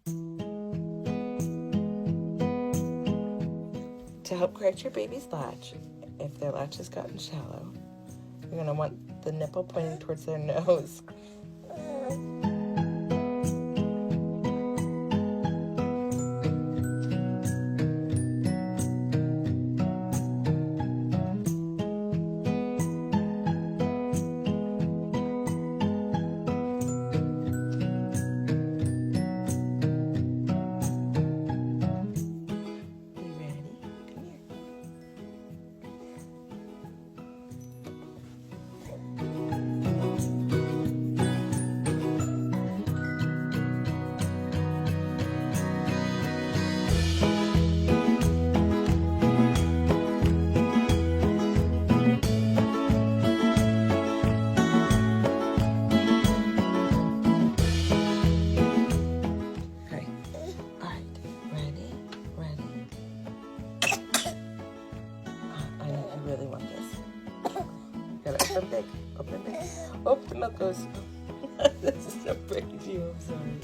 To help correct your baby's latch, if their latch has gotten shallow, you're going to want the nipple pointing towards their nose. Really want this. Gotta open big. Open big. Oh, the milk goes. This is so pretty. I'm sorry.